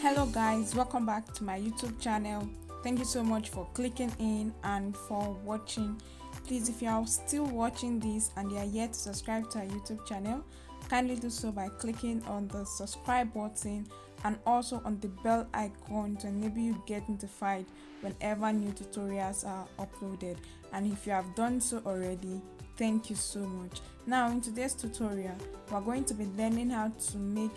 Hello guys, welcome back to my YouTube channel. Thank you so much for clicking in and for watching. Please, if you are still watching this and you are yet to subscribe to our YouTube channel, kindly do so by clicking on the subscribe button and also on the bell icon to enable you get notified whenever new tutorials are uploaded. And if you have done so already, thank you so much. Now in today's tutorial, we are going to be learning how to make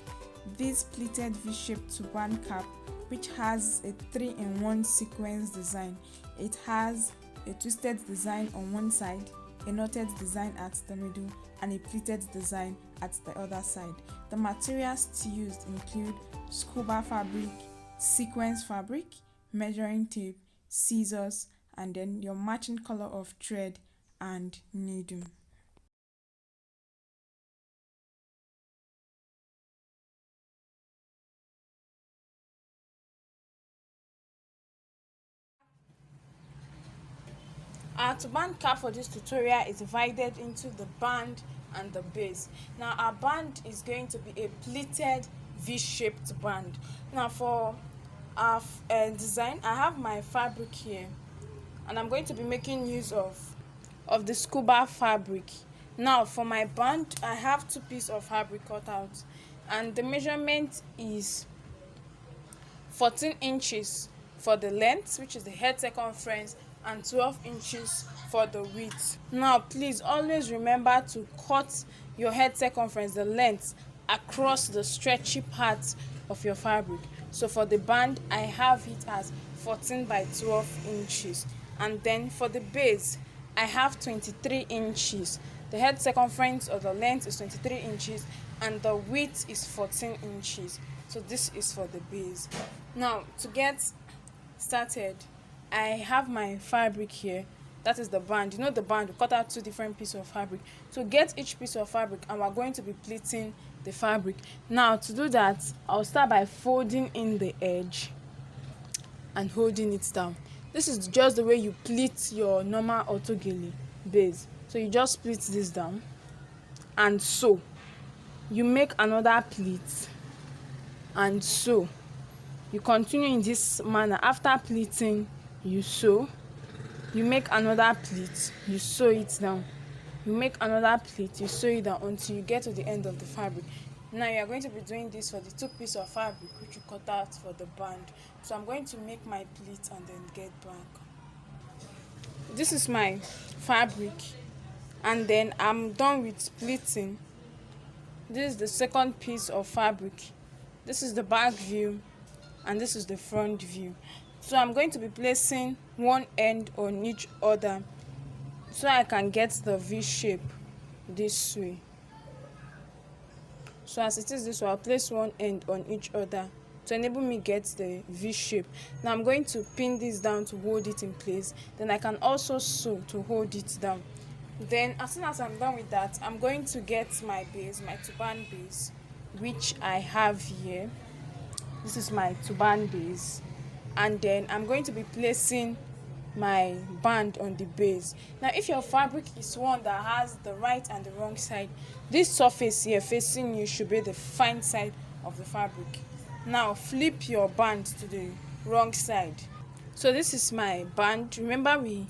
this pleated V-shaped turban cap, which has a 3-in-1 sequence design. It has a twisted design on one side, a knotted design at the middle, and a pleated design at the other side. The materials to use include scuba fabric, sequence fabric, measuring tape, scissors, and then your matching color of thread and needle. Our turban cap for this tutorial is divided into the band and the base. Now our band is going to be a pleated V-shaped band. Now for our design, I have my fabric here, and I'm going to be making use of the scuba fabric. Now for my band, I have 2 pieces of fabric cut out, and the measurement is 14 inches for the length, which is the head circumference, and 12 inches for the width. Now please always remember to cut your head circumference, the length, across the stretchy part of your fabric. So for the band, I have it as 14 by 12 inches, and then for the base, I have 23 inches. The head circumference or the length is 23 inches and the width is 14 inches. So this is for the base. Now to get started, I have my fabric here. That is the band. You know the band, we cut out 2 different pieces of fabric. So get each piece of fabric, and we're going to be pleating the fabric. Now to do that, I'll start by folding in the edge and holding it down. This is just the way you pleat your normal ortogele base. So you just pleat this down, and so you make another pleat, and so you continue in this manner. After pleating, you sew, you make another pleat, you sew it down, you make another pleat, you sew it down until you get to the end of the fabric. Now you are going to be doing this for the 2 pieces of fabric which you cut out for the band. So I'm going to make my pleat and then get back. This is my fabric, and then I'm done with pleating. This is the second piece of fabric. This is the back view and this is the front view. So I'm going to be placing one end on each other so I can get the V shape this way. So as it is this way, I'll place one end on each other to enable me get the V shape. Now I'm going to pin this down to hold it in place. Then I can also sew to hold it down. Then as soon as I'm done with that, I'm going to get my base, my turban base, which I have here. This is my turban base, and then I'm going to be placing my band on the base. Now if your fabric is one that has the right and the wrong side, this surface here facing you should be the fine side of the fabric. Now flip your band to the wrong side. So this is my band. Remember, we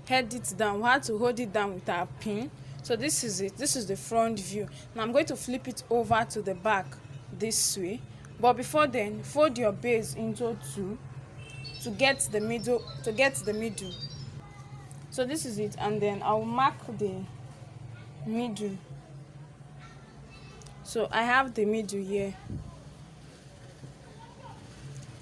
held it down, we had to hold it down with our pin. So this is it, this is the front view. Now I'm going to flip it over to the back this way, but before then, fold your base into 2 to get the middle. So this is it, and then I'll mark the middle. So I have the middle here.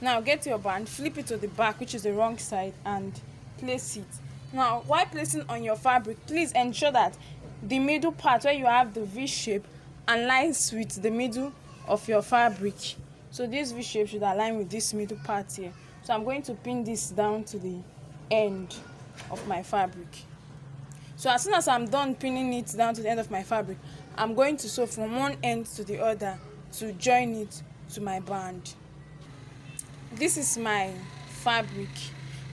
Now get your band, flip it to the back, which is the wrong side, and place it. Now while placing on your fabric, please ensure that the middle part where you have the V shape aligns with the middle of your fabric. So this V shape should align with this middle part here. So I'm going to pin this down to the end of my fabric. So as soon as I'm done pinning it down to the end of my fabric, I'm going to sew from one end to the other to join it to my band. This is my fabric,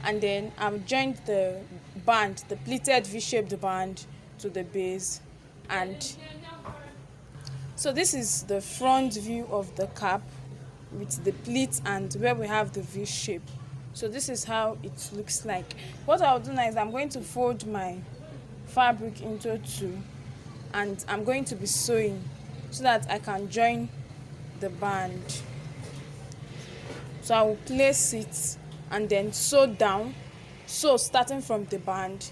and then I've joined the band, the pleated V-shaped band, to the base. And so this is the front view of the cap. with the pleat and where we have the V shape. So this is how it looks like. What I'll do now is I'm going to fold my fabric into two, and I'm going to be sewing so that I can join the band. So I will place it and then sew down, sew starting from the band,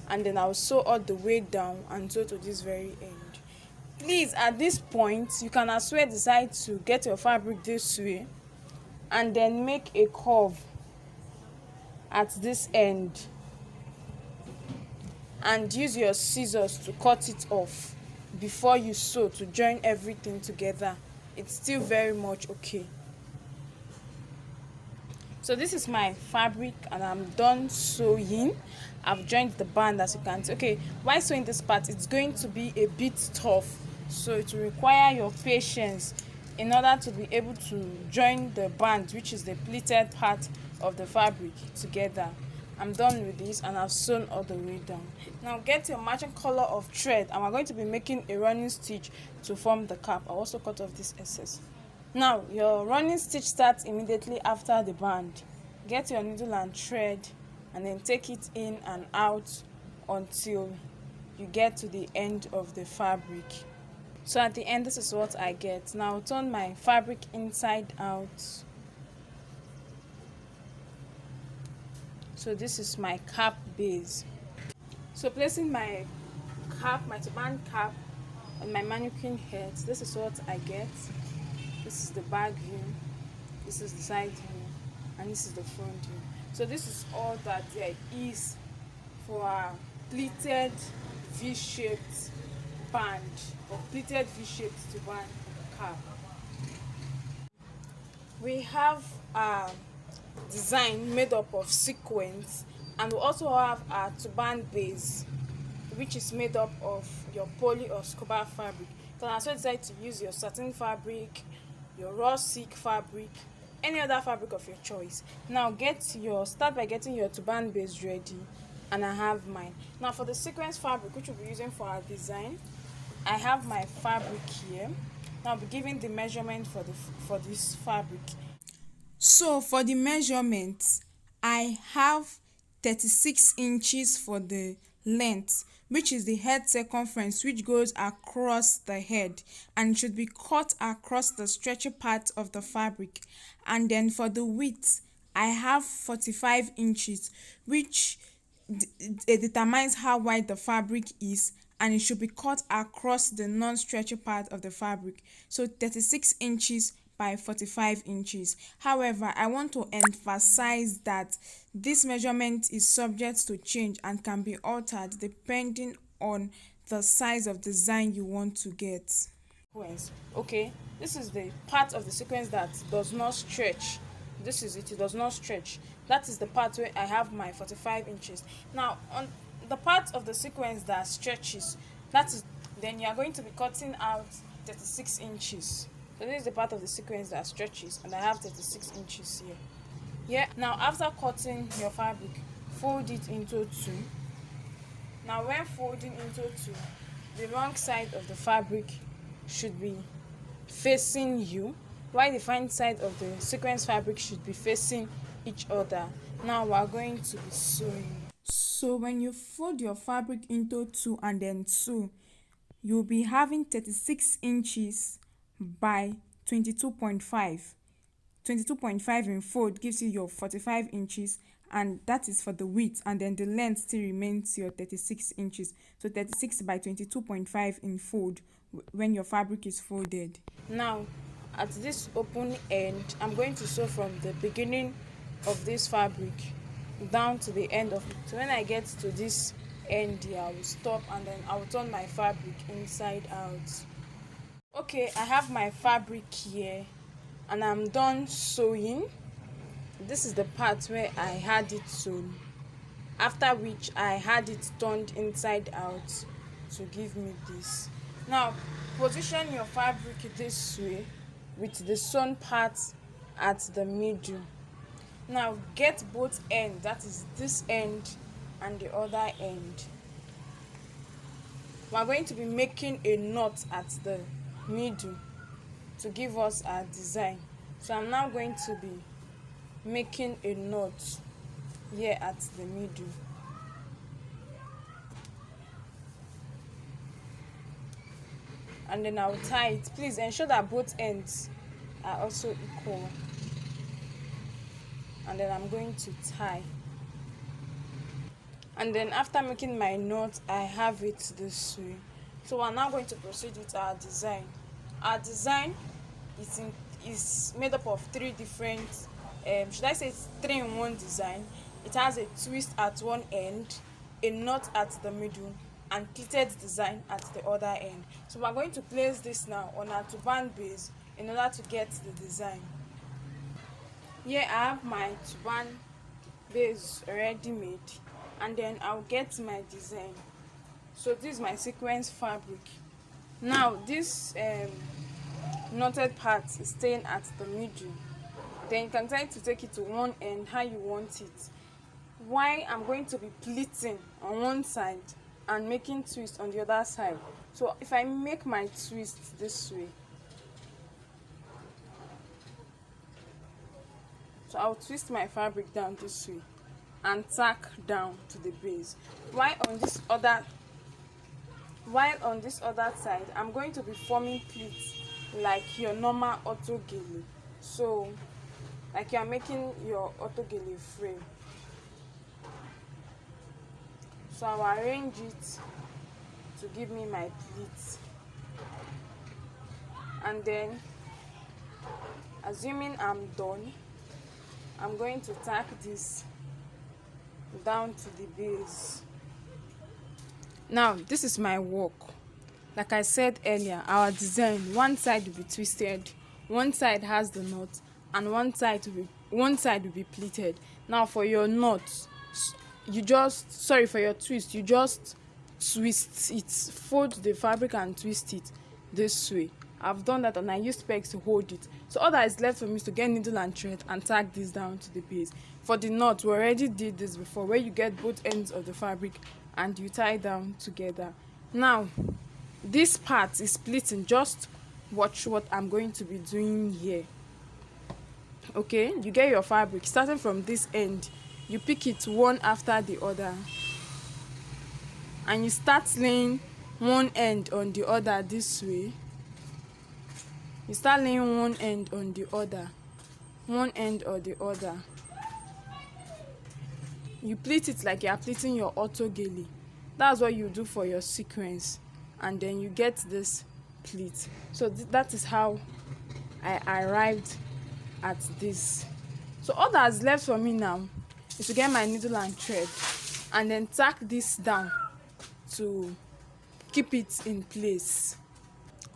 and then I'll sew all the way down and sew to this very end. Please, at this point, you can as well decide to get your fabric this way and then make a curve at this end and use your scissors to cut it off before you sew to join everything together. It's still very much okay. So this is my fabric and I'm done sewing. I've joined the band, as you can see. Okay, while sewing this part, it's going to be a bit tough, so it will require your patience in order to be able to join the band, which is the pleated part of the fabric, together. I'm done with this and I've sewn all the way down. Now get your matching color of thread and we're going to be making a running stitch to form the cap. I'll also cut off this excess. Now your running stitch starts immediately after the band. Get your needle and thread and then take it in and out until you get to the end of the fabric. So at the end, this is what I get. Now I'll turn my fabric inside out. So this is my cap base. So placing my cap, my turban cap on my mannequin head, this is what I get. This is the back view, this is the side view, and this is the front view. So this is all that there is for a pleated V-shaped band or pleated V-shaped turban cap. We have a design made up of sequins, and we also have a turban base, which is made up of your poly or scuba fabric. You can also decide to use your satin fabric, your raw silk fabric, any other fabric of your choice. Now start by getting your turban base ready, and I have mine. Now for the sequence fabric, which we'll be using for our design, I have my fabric here. Now I'll be giving the measurement for this fabric. So for the measurement, I have 36 inches for the length, which is the head circumference, which goes across the head and should be cut across the stretchy part of the fabric. And then for the width, I have 45 inches, which determines how wide the fabric is, and it should be cut across the non-stretchy part of the fabric. So 36 inches by 45 inches. However, I want to emphasize that this measurement is subject to change and can be altered depending on the size of design you want to get. Okay, this is the part of the sequence that does not stretch. This is it, it does not stretch. That is the part where I have my 45 inches. Now on the part of the sequence that stretches, then you are going to be cutting out 36 inches. So this is the part of the sequence that stretches, and I have 36 inches here. Yeah. Now after cutting your fabric, fold it into two. Now when folding into two, the wrong side of the fabric should be facing you, while the front side of the sequence fabric should be facing each other. Now we are going to be sewing. So when you fold your fabric into two and then sew, you'll be having 36 inches by 22.5. 22.5 in fold gives you your 45 inches, and that is for the width, and then the length still remains your 36 inches. So 36 by 22.5 in fold when your fabric is folded. Now at this open end, I'm going to sew from the beginning of this fabric down to the end of it. So when I get to this end here, I will stop and then I will turn my fabric inside out. Okay, I have my fabric here and I'm done sewing. This is the part where I had it sewn, after which I had it turned inside out to give me this. Now position your fabric this way with the sewn part at the middle. Now get both ends, that is this end and the other end. We are going to be making a knot at the middle to give us our design. So I'm now going to be making a knot here at the middle. And then I'll tie it. Please ensure that both ends are also equal. And then I'm going to tie. And then after making my knot, I have it this way. So we're now going to proceed with our design. Our design is made up of three different, should I say it's 3-in-1 design. It has a twist at one end, a knot at the middle, and pleated design at the other end. So we're going to place this now on our turban base in order to get the design. Here I have my turban base already made, and then I'll get my design. So this is my sequence fabric. Now this knotted part is staying at the middle. Then you can try to take it to one end how you want it. Why I'm going to be pleating on one side and making twist on the other side. So if I make my twist this way, so I'll twist my fabric down this way and tack down to the base. While on this other side, I'm going to be forming pleats like your normal auto gele. So like you're making your auto gele frame. So I'll arrange it to give me my pleats. And then, assuming I'm done, I'm going to tack this down to the base. Now this is my work. Like I said earlier, our design, one side will be twisted, one side has the knot, and one side will be pleated. Now for your knot, for your twist, you just twist it, fold the fabric and twist it this way. I've done that and I used pegs to hold it. So all that is left for me is to get needle and thread and tack this down to the base. For the knot, we already did this before, where you get both ends of the fabric and you tie down together. Now this part is pleating. Just watch what I'm going to be doing here. Okay, you get your fabric starting from this end, you pick it one after the other and you start laying one end on the other this way. You start laying one end on the other, one end or the other. You pleat it like you are pleating your auto gele. That's what you do for your sequence, and then you get this pleat. So that is how I arrived at this. So all that's left for me now is to get my needle and thread and then tack this down to keep it in place.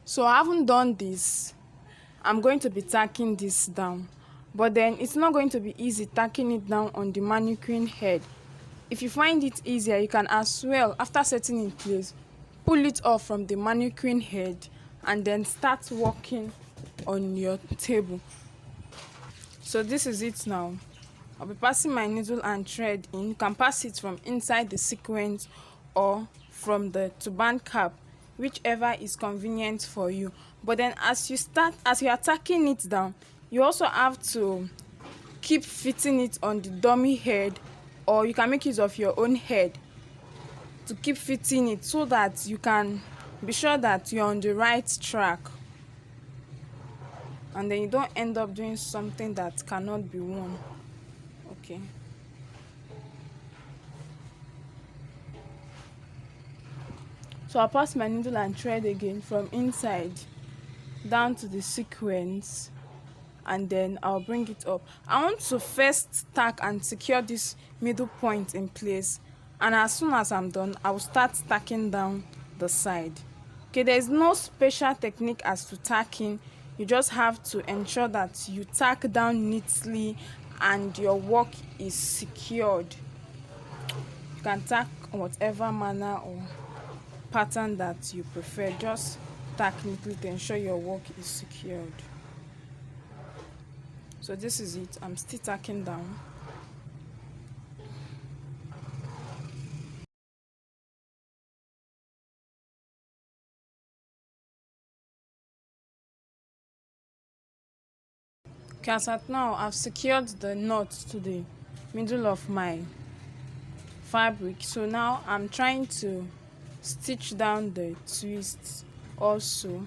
So I haven't done this. I'm going to be tacking this down, but then it's not going to be easy tacking it down on the mannequin head. If you find it easier, you can as well, after setting in place, pull it off from the mannequin head and then start working on your table. So this is it now. I'll be passing my needle and thread in. You can pass it from inside the sequence or from the turban cap, whichever is convenient for you. But then as you are tacking it down, you also have to keep fitting it on the dummy head, or you can make use of your own head to keep fitting it so that you can be sure that you're on the right track and then you don't end up doing something that cannot be worn. Okay. So I'll pass my needle and thread again from inside down to the sequence, and then I'll bring it up. I want to first tack and secure this middle point in place, and as soon as I'm done, I will start tacking down the side. Okay, there is no special technique as to tacking. You just have to ensure that you tack down neatly and your work is secured. You can tack whatever manner or pattern that you prefer. Just tack neatly to ensure your work is secured. So this is it. I'm still tacking down. Okay, as at now, I've secured the knot to the middle of my fabric. So now I'm trying to stitch down the twists also.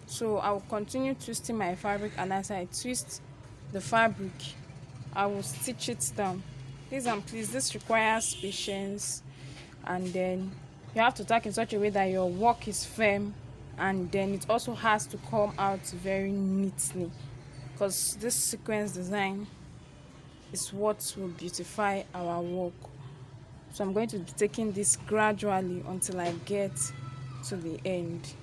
So I will continue twisting my fabric, and as I twist the fabric, I will stitch it down. Please and please, this requires patience, and then you have to tack in such a way that your work is firm, and then it also has to come out very neatly, because this sequence design is what will beautify our work. So I'm going to be taking this gradually until I get to the end.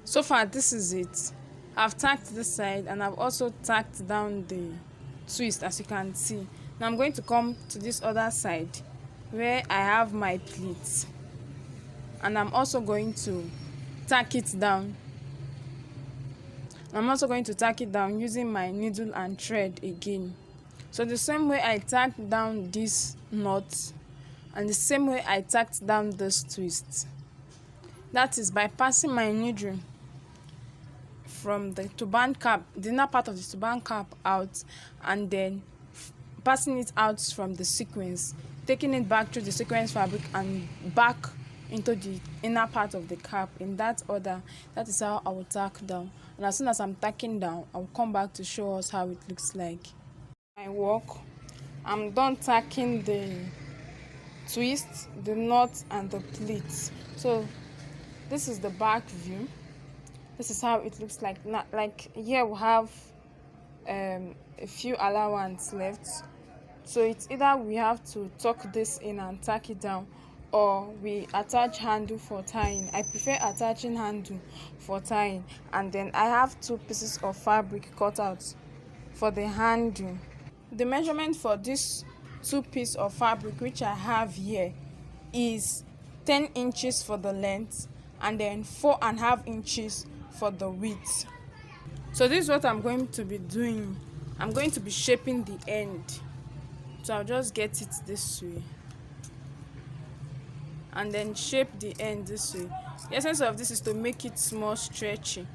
So far, this is it. I've tacked this side, and I've also tacked down the twist, as you can see. Now I'm going to come to this other side where I have my pleats, and I'm also going to tack it down. I'm also going to tack it down using my needle and thread again. So the same way I tacked down this knot, and the same way I tacked down this twist, that is by passing my needle from the turban cap, the inner part of the turban cap out, and then passing it out from the sequins, taking it back through the sequins fabric and back into the inner part of the cap. In that order, that is how I will tack down. And as soon as I'm tacking down, I'll come back to show us how it looks like. My work, I'm done tacking the twist, the knot, and the pleats. So this is the back view. This is how it looks like. Now, like here we have a few allowance left, so it's either we have to tuck this in and tack it down, or we attach handle for tying. I prefer attaching handle for tying, and then I have 2 pieces of fabric cut out for the handle. The measurement for this 2 pieces of fabric which I have here is 10 inches for the length, and then 4.5 inches for the width. So this is what I'm going to be doing. I'm going to be shaping the end. So I'll just get it this way and then shape the end this way. The essence of this is to make it more stretchy.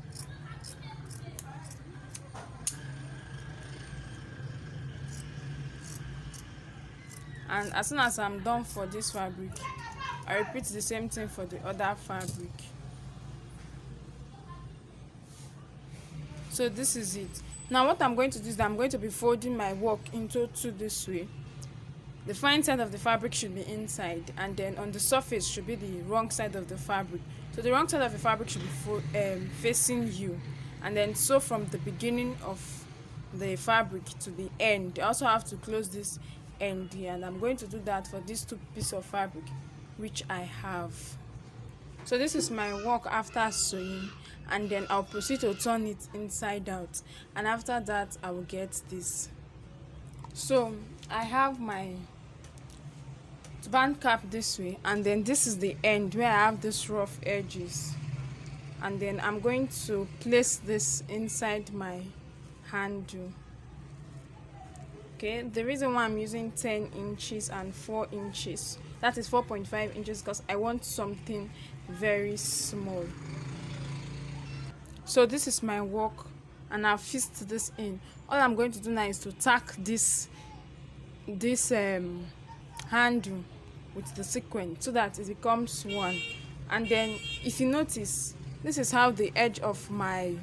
And as soon as I'm done for this fabric, I repeat the same thing for the other fabric. So this is it. Now what I'm going to do is that I'm going to be folding my work into 2 this way. The fine side of the fabric should be inside, and then on the surface should be the wrong side of the fabric. So the wrong side of the fabric should be facing you, and then sew from the beginning of the fabric to the end. I also have to close this end here, and I'm going to do that for these 2 pieces of fabric which I have. So this is my work after sewing, and then I'll proceed to turn it inside out, and after that I will get this. So I have my turban cap this way, and then this is the end where I have these rough edges, and then I'm going to place this inside my handle. Okay, the reason why I'm using 10 inches and 4 inches, that is 4.5 inches, because I want something very small. So this is my work, and I've fixed this in. All I'm going to do now is to tack this handle with the sequin so that it becomes one. And then if you notice, this is how the edge of my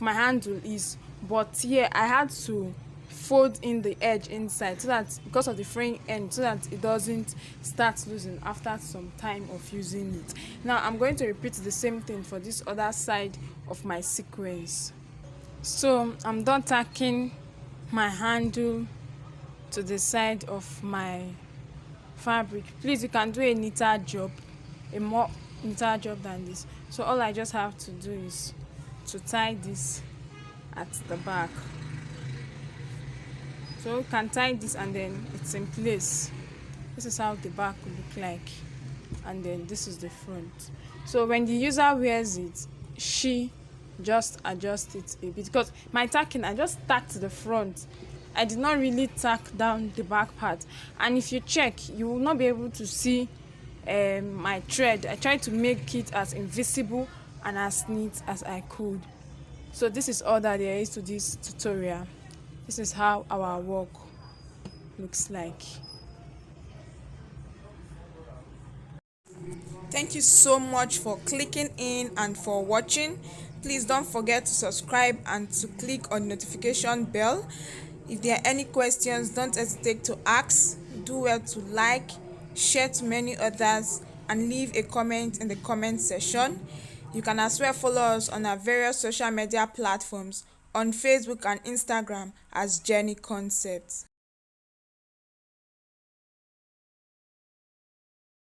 handle is, but here I had to fold in the edge inside, so that because of the fraying end, so that it doesn't start losing after some time of using it. Now I'm going to repeat the same thing for this other side of my sequence. So I'm done tacking my handle to the side of my fabric. Please, you can do a neater job, a more neater job than this. So all I just have to do is to tie this at the back. So you can tie this and then it's in place. This is how the back will look like, and then this is the front. So when the user wears it, she just adjusts it a bit, because my tacking, I just tacked the front. I did not really tack down the back part, and if you check, you will not be able to see my thread. I tried to make it as invisible and as neat as I could. So this is all that there is to this tutorial. This is how our work looks like. Thank you so much for clicking in and for watching. Please don't forget to subscribe and to click on the notification bell. If there are any questions, don't hesitate to ask. Do well to like, share to many others, and leave a comment in the comment section. You can as well follow us on our various social media platforms on Facebook and Instagram as Jenie Concepts.